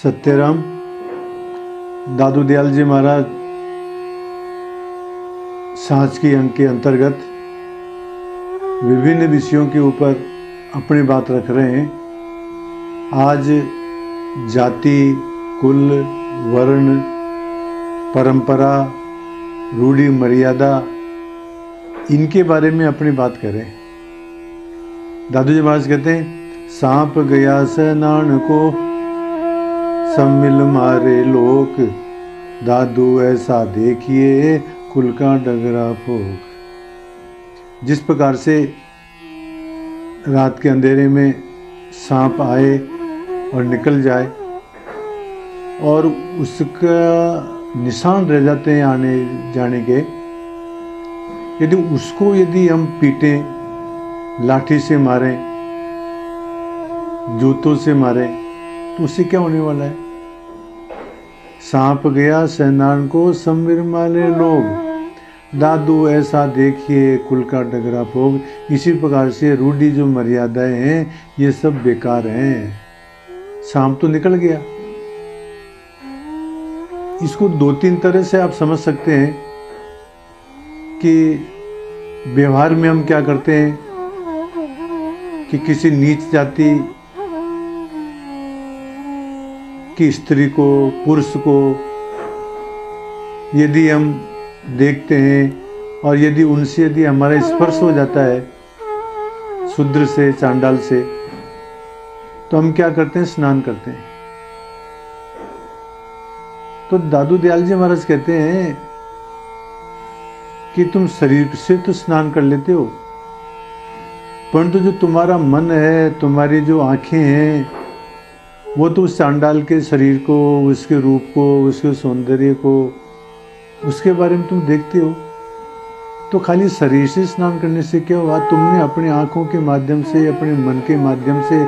सत्यराम दादू दयाल जी महाराज सांच की अंक के अंतर्गत विभिन्न विषयों के ऊपर अपनी बात रख रहे हैं। आज जाति, कुल, वर्ण, परंपरा, रूढ़ी, मर्यादा, इनके बारे में अपनी बात करें। दादू जी महाराज कहते हैं, सांप गया सनान को सब मिल मारे लोक, दादू ऐसा देखिए कुल का डगरा फोक। जिस प्रकार से रात के अंधेरे में सांप आए और निकल जाए और उसका निशान रह जाते हैं आने जाने के, यदि हम पीटें, लाठी से मारें, जूतों से मारें, तो उससे क्या होने वाला है? सांप गया सैनान को संबिर माले लोग, दादू ऐसा देखिए कुल का डगरा फोग। इसी प्रकार से रूढ़ी जो मर्यादाएं हैं ये सब बेकार हैं। सांप तो निकल गया। इसको दो तीन तरह से आप समझ सकते हैं कि व्यवहार में हम क्या करते हैं कि किसी नीच जाति की स्त्री को, पुरुष को यदि हम देखते हैं और यदि हमारा स्पर्श हो जाता है शूद्र से, चांडाल से, तो हम क्या करते हैं? स्नान करते हैं। तो दादू दयाल जी महाराज कहते हैं कि तुम शरीर से तो स्नान कर लेते हो, परंतु जो तुम्हारा मन है, तुम्हारी जो आंखें हैं, वो तो उस चांडाल के शरीर को, उसके रूप को, उसके सौंदर्य को, उसके बारे में तुम देखते हो। तो खाली शरीर से स्नान करने से क्या हुआ? तुमने अपनी आंखों के माध्यम से, अपने मन के माध्यम से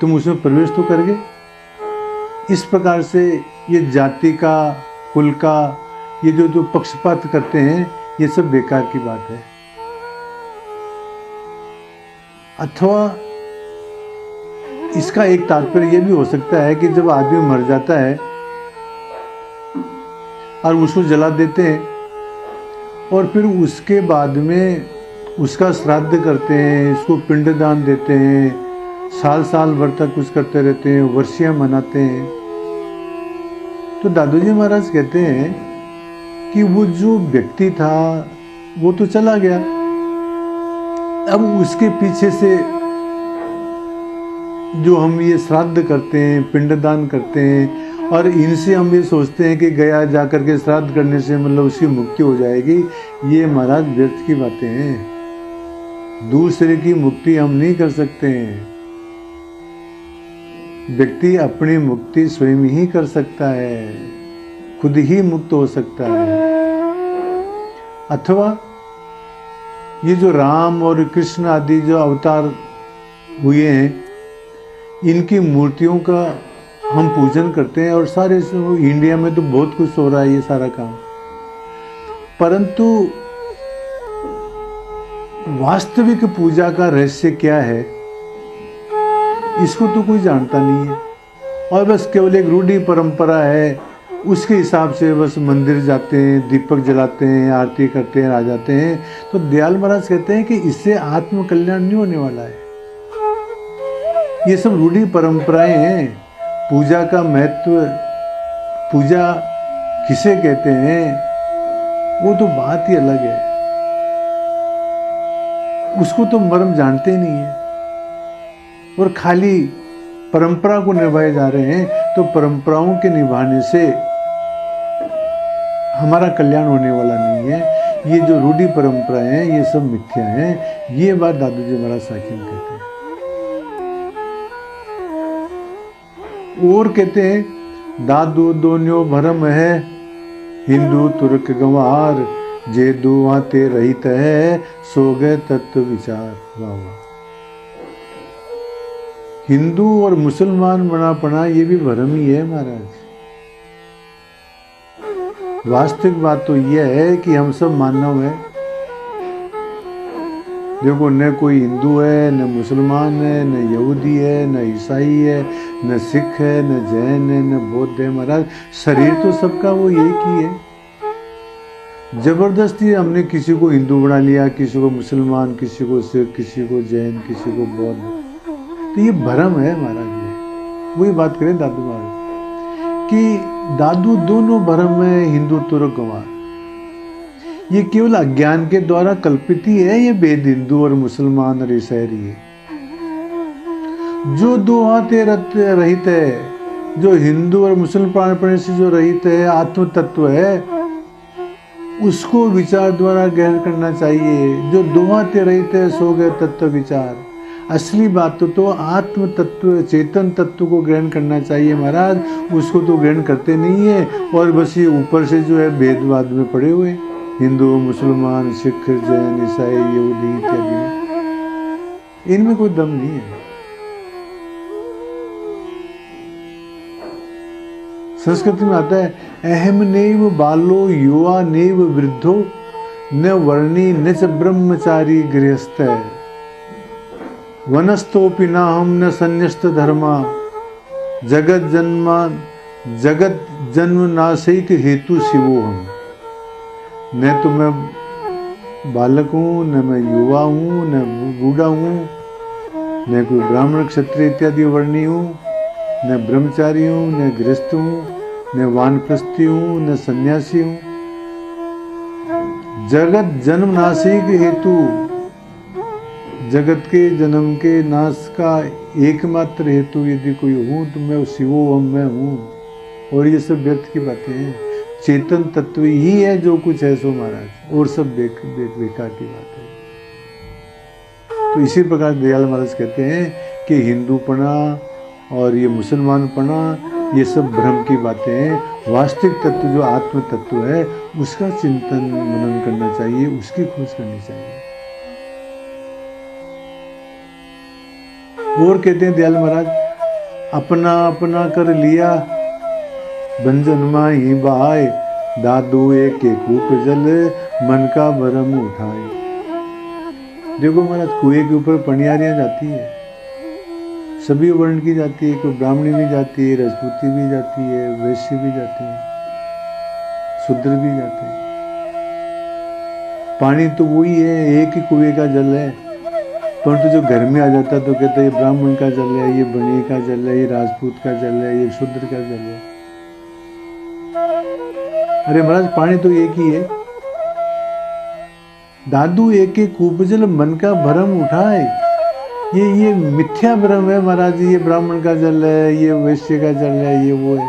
तुम उसमें प्रवेश तो कर गए। इस प्रकार से ये जाति का, कुल का, ये जो पक्षपात करते हैं, ये सब बेकार की बात है। अथवा इसका एक तात्पर्य यह भी हो सकता है कि जब आदमी मर जाता है और उसको जला देते हैं और फिर उसके बाद में उसका श्राद्ध करते हैं, इसको पिंडदान देते हैं, साल साल भर तक कुछ करते रहते हैं, वर्षियां मनाते हैं, तो दादू जी महाराज कहते हैं कि वो जो व्यक्ति था वो तो चला गया। अब उसके पीछे से जो हम ये श्राद्ध करते हैं, पिंडदान करते हैं, और इनसे हम ये सोचते हैं कि गया जाकर के श्राद्ध करने से मतलब उसकी मुक्ति हो जाएगी, ये महाराज व्यर्थ की बातें हैं। दूसरे की मुक्ति हम नहीं कर सकते हैं। व्यक्ति अपनी मुक्ति स्वयं ही कर सकता है, खुद ही मुक्त हो सकता है। अथवा ये जो राम और कृष्ण आदि जो अवतार हुए हैं, इनकी मूर्तियों का हम पूजन करते हैं और सारे इंडिया में तो बहुत कुछ हो रहा है ये सारा काम, परंतु वास्तविक पूजा का रहस्य क्या है इसको तो कोई जानता नहीं है। और बस केवल एक रूढ़ी परंपरा है, उसके हिसाब से बस मंदिर जाते हैं, दीपक जलाते हैं, आरती करते हैं, आ जाते हैं। तो दयाल महाराज कहते हैं कि इससे आत्म कल्याण नहीं होने वाला है। ये सब रूढ़ी परंपराएं हैं। पूजा का महत्व, पूजा किसे कहते हैं, वो तो बात ही अलग है। उसको तो मर्म जानते ही नहीं है और खाली परंपरा को निभाए जा रहे हैं। तो परंपराओं के निभाने से हमारा कल्याण होने वाला नहीं है। ये जो रूढ़ी परंपराएं हैं ये सब मिथ्या हैं। ये बात दादू जी महाराज साकिन कहते हैं। और कहते हैं, दादू दोन्यो भरम है, हिंदू तुर्क गंवार, जे दुआते रहित है, सो गए तत्व विचार। वाह वाह। हिंदू और मुसलमान बनापना ये भी भरम ही है महाराज। वास्तविक बात तो यह है कि हम सब मानव हैं। देखो, न कोई हिंदू है, न मुसलमान है, न यहूदी है, न ईसाई है, न सिख है, न जैन है, न बौद्ध है। महाराज शरीर तो सबका वो एक ही है। जबरदस्ती हमने किसी को हिंदू बना लिया, किसी को मुसलमान, किसी को सिख, किसी को जैन, किसी को बौद्ध। तो ये भ्रम है महाराज। ये वही बात करें दादू महाराज कि दादू दोनों भ्रम है, हिंदुत्व और गंवार। ये केवल अज्ञान के द्वारा कल्पित ही है। ये भेद हिंदू और मुसलमान और ईसाई है। जो दो हाथे रहित है, जो हिंदू और मुसलमान से जो रहित है, आत्म तत्व है, उसको विचार द्वारा ग्रहण करना चाहिए। जो दो हाथे रहित है सो गए तत्व विचार। असली बात तो आत्म तत्व, चेतन तत्व को ग्रहण करना चाहिए महाराज। उसको तो ग्रहण करते नहीं है और बस ये ऊपर से जो है भेदभाव में पड़े हुए, हिंदू, मुसलमान, सिख, जैन, ईसाई, यहूदी इत्यादि। इनमें कोई दम नहीं है। संस्कृत में आता है, अहम नैव बालो युवा नैव वृद्धो न वर्णी न च ब्रह्मचारी गृहस्थ। वनस्थोपि नाहम न संन्यस्त धर्मा जगत जन्म नाशैक हेतु शिवो हम। न तो मैं बालक हूँ, न मैं युवा हूँ, न बूढ़ा हूँ, न कोई ब्राह्मण क्षत्रिय इत्यादि वर्णी हूँ, न ब्रह्मचारी हूँ, न गृहस्थ हूँ, न वानप्रस्थी हूँ, न सन्यासी हूँ। जगत जन्म नाशी के हेतु, जगत के जन्म के नाश का एकमात्र हेतु यदि कोई हूँ तो मैं शिवो हम मैं हूँ। और ये सब व्यर्थ की बातें हैं। चेतन तत्व ही है जो कुछ है सो महाराज, और सब बेकार की बात है। तो इसी प्रकार दयाल महाराज कहते हैं कि हिंदूपना और ये मुसलमानपना ये सब भ्रम की बातें हैं। वास्तविक तत्व जो आत्म तत्व है उसका चिंतन मनन करना चाहिए, उसकी खोज करनी चाहिए। और कहते हैं दयाल महाराज, अपना अपना कर लिया भंजन माही बहाय, दादू एक कूप जल मन का भरम उठाए। देखो महाराज, कुएं के ऊपर पनियारियां जाती है, सभी वर्ण की जाती है, कोई ब्राह्मणी भी जाती है, राजपूती भी जाती है, वैश्य भी जाते हैं, शूद्र भी जाते हैं। पानी तो वही है, एक ही कुएं का जल है। परंतु जो घर में आ जाता है तो कहते हैं ये ब्राह्मण का जल है, ये बनिए का जल है, ये राजपूत का जल है, ये शूद्र का जल है। अरे महाराज, पानी तो एक ही है। दादू एक एक कूप जल मन का भरम उठाए। ये मिथ्या भ्रम है महाराज। ये ब्राह्मण का जल है, ये वैश्य का जल है, ये वो है।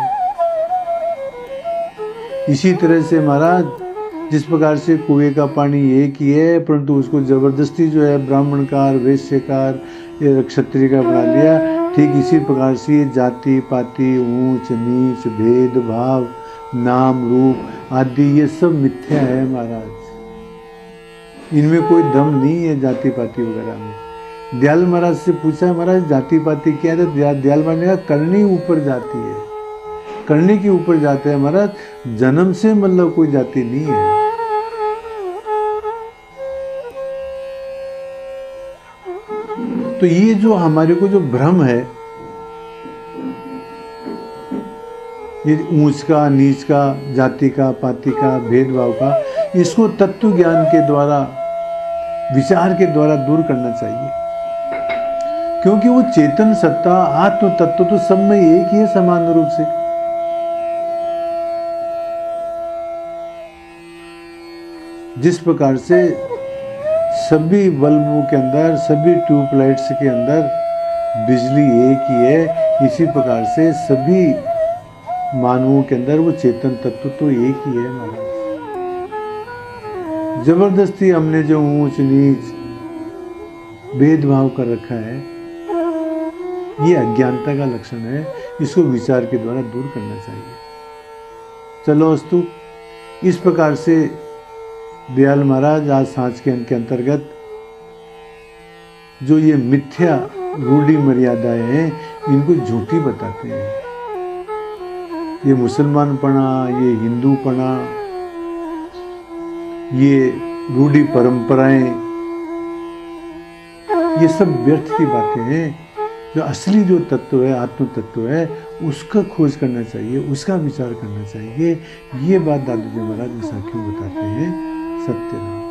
इसी तरह से महाराज, जिस प्रकार से कुएं का पानी एक ही है, परंतु उसको जबरदस्ती जो है ब्राह्मणकार, वैश्यकार, क्षत्रिय का बना लिया, ठीक इसी प्रकार से जाति पाति, ऊंच नीच, भेदभाव, नाम रूप आदि ये सब मिथ्या है महाराज। इनमें कोई दम नहीं है जाति पाति वगैरह में। दयाल महाराज से पूछा, महाराज जाति पाति क्या है? दयाल महाराज ने कहा करनी ऊपर जाती है, करने के ऊपर जाते हैं महाराज। जन्म से मतलब कोई जाति नहीं है। तो ये जो हमारे को जो भ्रम है, ये ऊंच का, नीच का, जाति का, पाति का, भेदभाव का, इसको तत्व ज्ञान के द्वारा, विचार के द्वारा दूर करना चाहिए। क्योंकि वो चेतन सत्ता, आत्म तत्व तो सब में एक ही है समान रूप से। जिस प्रकार से सभी बल्बों के अंदर, सभी ट्यूबलाइट्स के अंदर बिजली एक ही है, इसी प्रकार से सभी मानवों के अंदर वो चेतन तत्व तो एक ही है महाराज। जबरदस्ती हमने जो ऊंच नीच भेदभाव कर रखा है, ये अज्ञानता का लक्षण है। इसको विचार के द्वारा दूर करना चाहिए। चलो अस्तु, इस प्रकार से दयाल महाराज आज सांझ के अंक के अंतर्गत जो ये मिथ्या रूढ़ी मर्यादाएं हैं, इनको झूठी बताते हैं। ये मुसलमानपना, ये हिंदूपना, ये रूढ़ी परंपराएं, ये सब व्यर्थ की बातें हैं। जो असली जो तत्व है, आत्म तत्व है, उसका खोज करना चाहिए, उसका विचार करना चाहिए। ये बात दादू जी महाराज विसाखी में बताते हैं। सत्यनारायण।